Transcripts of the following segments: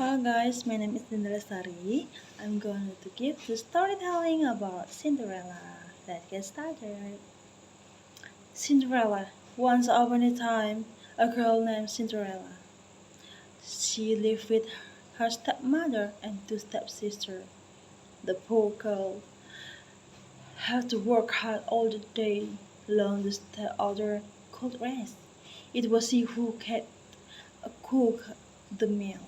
Hi guys, my name is Dinda Lestari. I'm going to give the storytelling about Cinderella. Let's get started. Cinderella. Once upon a time, a girl named Cinderella. She lived with her stepmother and two stepsisters. The poor girl had to work hard all the day, long the stepmother could rest. It was she who kept cook the meal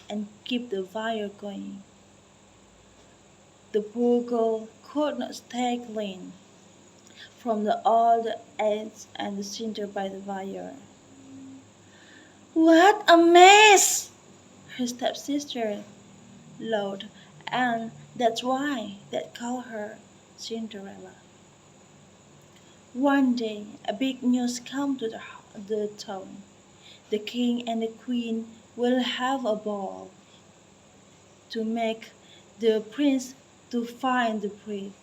and keep the fire going. The poor girl could not stay clean from all the ants and the cinder by the fire. What a mess! Her stepsister loud, and that's why they call her Cinderella. One day, a big news came to the town. The king and the queen will have a ball to make the prince to find the prince.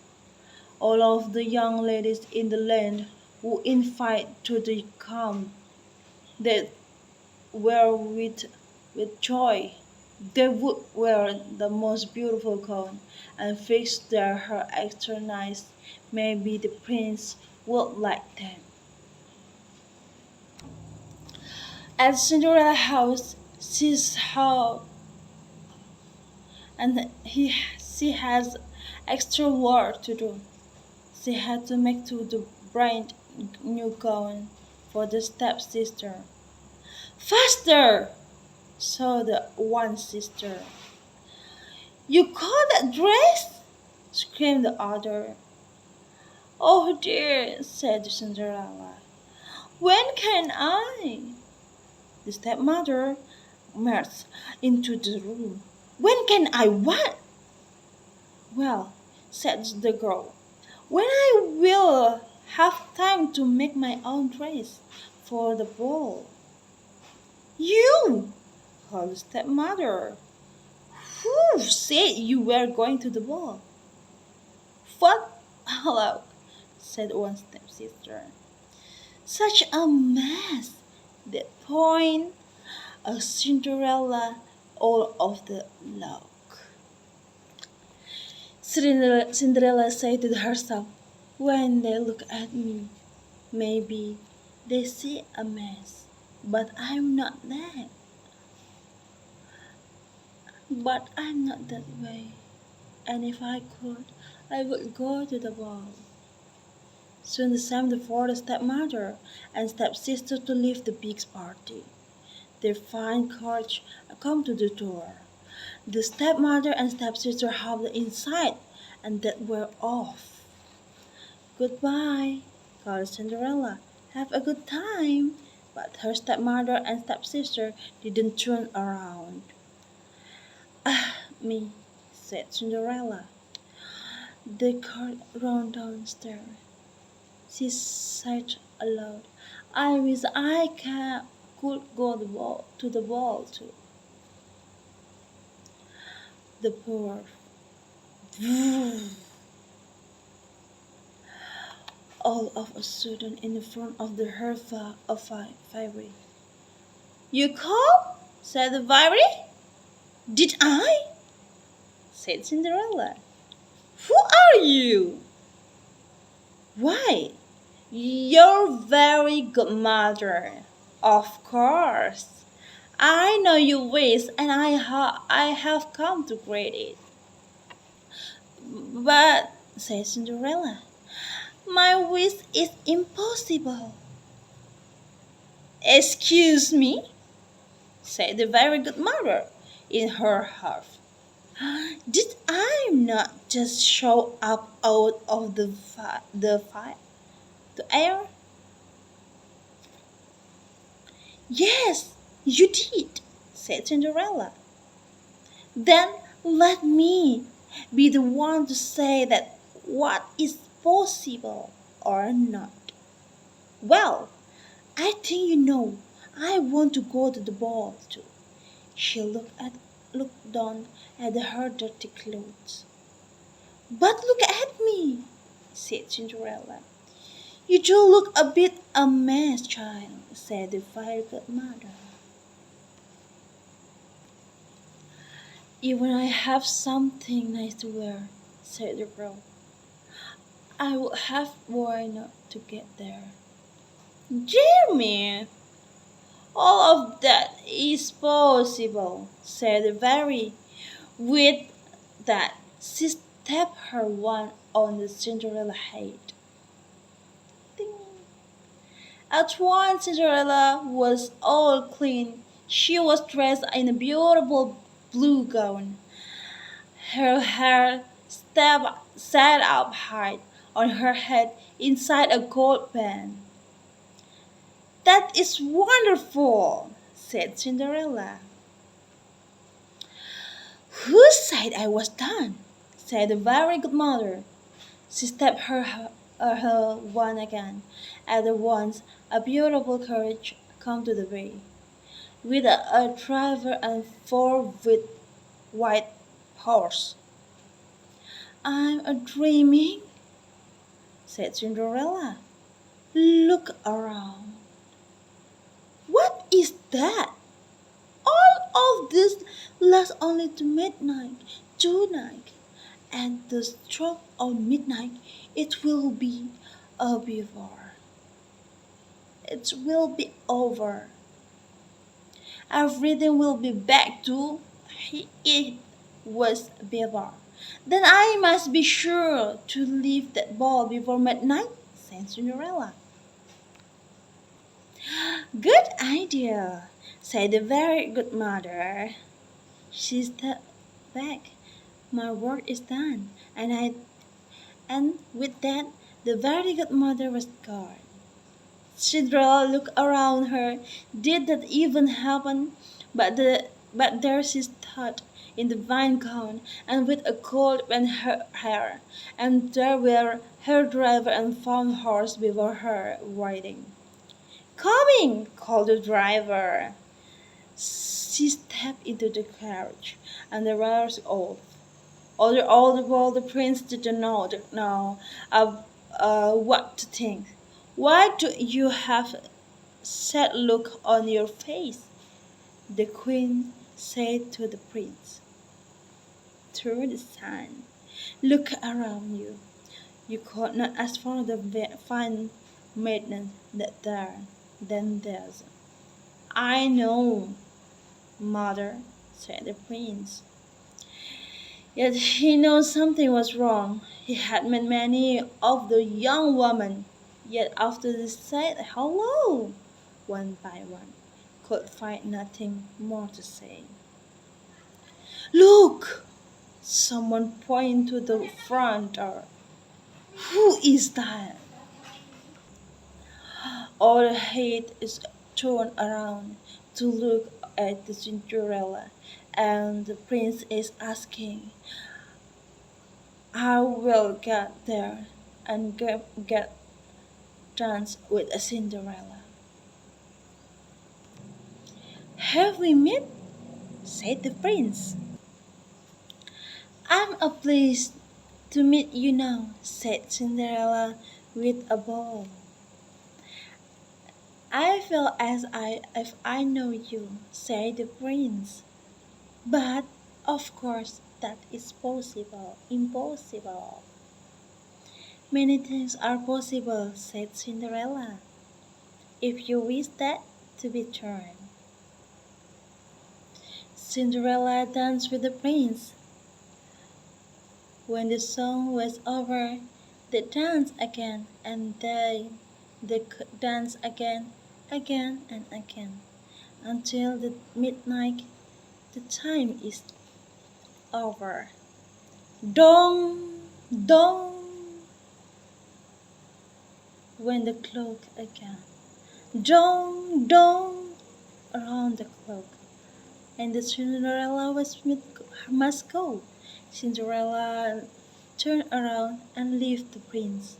All of the young ladies in the land who invite to the camp they were with joy. They would wear the most beautiful gown and fix their hair extra nice. Maybe the prince would like them. At Cinderella's house, she's how and she has extra work to do. She had to make to the brand new gown for the stepsister. Faster! So the one sister. You call that dress? Screamed the other. Oh dear, said Cinderella. When can I? The stepmother marched into the room. When can I what? Well, said the girl, when I will have time to make my own dress for the ball. You, called the stepmother. Who said you were going to the ball? What? Hello, said one stepsister. Such a mess. That point, a Cinderella all of the luck. Cinderella said to herself, when they look at me, maybe they see a mess, but I'm not that. But I'm not that way, and if I could, I would go to the ball. Soon the same for the stepmother and stepsister to leave the big party. Their fine courage come to the door. The stepmother and stepsister have the inside, and that were off. Goodbye, called Cinderella. Have a good time. But her stepmother and stepsister didn't turn around. Ah, me, said Cinderella. They cart ran downstairs. She said aloud, I wish could go to the ball too. The poor all of a sudden in front of the herfa of fairy. You call? Said the fairy. Did I? Said Cinderella. Who are you? Why, your very good mother. Of course. I know you wish, and I have come to greet it. But, said Cinderella, my wish is impossible. Excuse me, said the very good mother in her heart. Did I not just show up out of the air? Yes, you did, said Cinderella. Then let me be the one to say that what is possible or not. Well, I think you know I want to go to the ball too. She looked down at her dirty clothes. But look at me, said Cinderella. You do look a bit a mess, child, said the fairy godmother. Even I have something nice to wear, said the girl. I would have worn not to get there. Jimmy, all of that is possible, said the fairy. With that, she stepped her wand on the Cinderella head. Ding. At once Cinderella was all clean. She was dressed in a beautiful blue gown. Her hair sat up high on her head inside a gold band. That is wonderful, said Cinderella. Who said I was done? Said the very good mother. She stepped her wand again. At once a beautiful carriage came to the way, with a driver and four with white horse. I'm a dreaming, said Cinderella. Look around. What is that? All of this lasts only to midnight tonight. At the stroke of midnight it will be over. It will be over. Everything will be back to it was before. Then I must be sure to leave that ball before midnight, said Cinderella. Good idea, said the very good mother. She stepped back. My work is done, and with that the very good mother was gone. Cinderella looked around her. Did that even happen? But there she stood in the vine gown and with a gold in her hair, and there were her driver and found horse before her waiting. Coming, called the driver. She stepped into the carriage, and the riders off. All the world, the prince didn't know what to think. Why do you have sad look on your face? The queen said to the prince. Through the sun, look around you. You could not ask for the fine maiden that than there's. I know, mother, said the prince. Yet he knew something was wrong. He had met many of the young women, yet after they said hello, one by one, could find nothing more to say. Look! Someone pointed to the front door. Who is that? All the head is turned around to look at the Cinderella, and the prince is asking, I will get there and get dance with a Cinderella. Have we met? Said the prince. I'm pleased to meet you now, said Cinderella with a bow. I feel as if I know you, said the prince. But of course that is impossible. Many things are possible, said Cinderella, if you wish that to be true. Cinderella danced with the prince. When the song was over, they danced again, and they could dance again and again, until the midnight. The time is over. Dong, dong, went the clock again. Dong, dong, around the clock. And the Cinderella must go. Cinderella turned around and left the prince.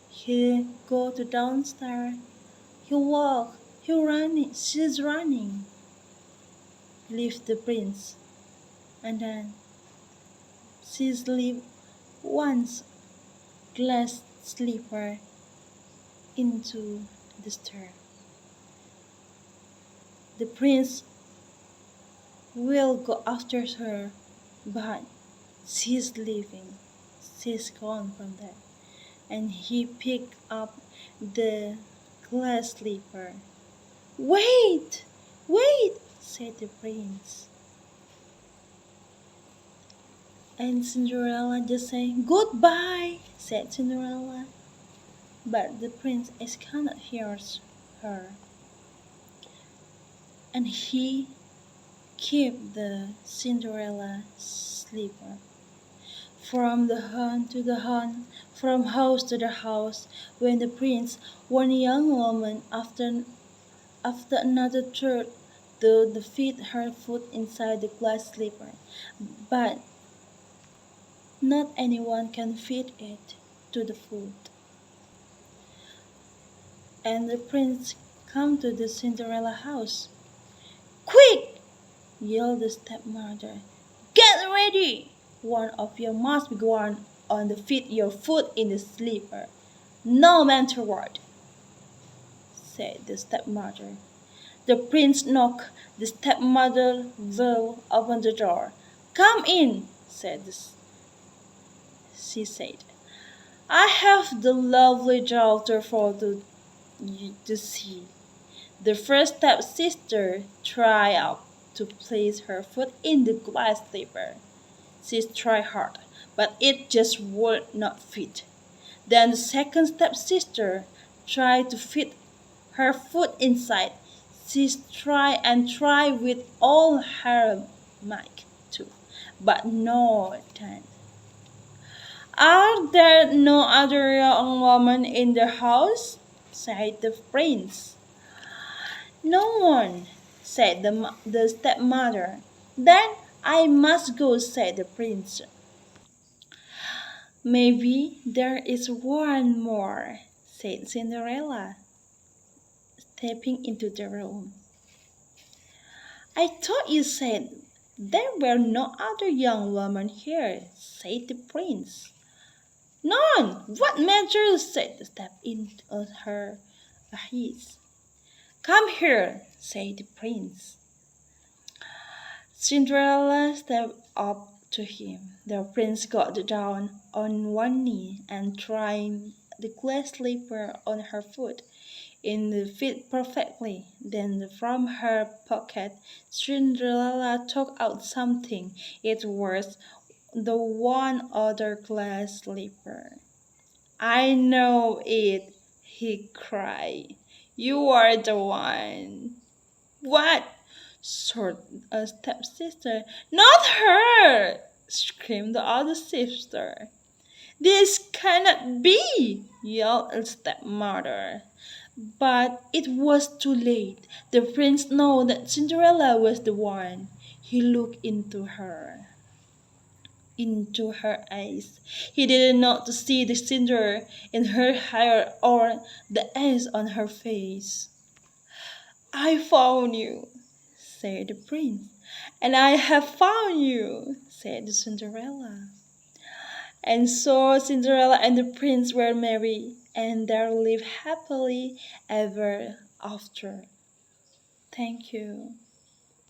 He go to downstairs. He walk. He running. She's running. Leave the prince, and then she slipped once glass slipper into the stair. The prince will go after her, but she's leaving. She's gone from there. And he picked up the glass slipper. Wait! Wait! Said the prince. And Cinderella just said, Goodbye! Said Cinderella. But the prince cannot hear her. And he kept the Cinderella slipper. From the hut to the hut, from house to the house, when the prince, one young woman after another tried to fit her foot inside the glass slipper, but not anyone can fit it to the foot. And the prince come to the Cinderella house. Quick! Yelled the stepmother. Get ready! One of you must be gone on to fit your foot in the slipper. No matter what, said the stepmother. The prince knocked. The stepmother will open the door. Come in, she said. I have the lovely daughter for you to see. The first stepsister tried out to place her foot in the glass slipper. She tried hard, but it just would not fit. Then the second stepsister tried to fit her foot inside. She tried and tried with all her might too, but no time. Are there no other young women in the house? Said the prince. No one, said the stepmother. Then I must go, said the prince. Maybe there is one more, said Cinderella, stepping into the room. I thought you said there were no other young women here, said the prince. None! What matters? Said the step in her eyes. Come here, said the prince. Cinderella stepped up to him. The prince got down on one knee and tried the glass slipper on her foot. It fit perfectly. Then from her pocket, Cinderella took out something. It was the one other glass slipper. I know it, he cried. You are the one. What? Short a stepsister. Not her! Screamed the other sister. This cannot be, yelled a stepmother. But it was too late. The prince knew that Cinderella was the one. He looked into her eyes. He didn't know to see the cinder in her hair or the eyes on her face. I found you, said the prince. And I have found you, said Cinderella. And so Cinderella and the prince were married, and they lived happily ever after. Thank you.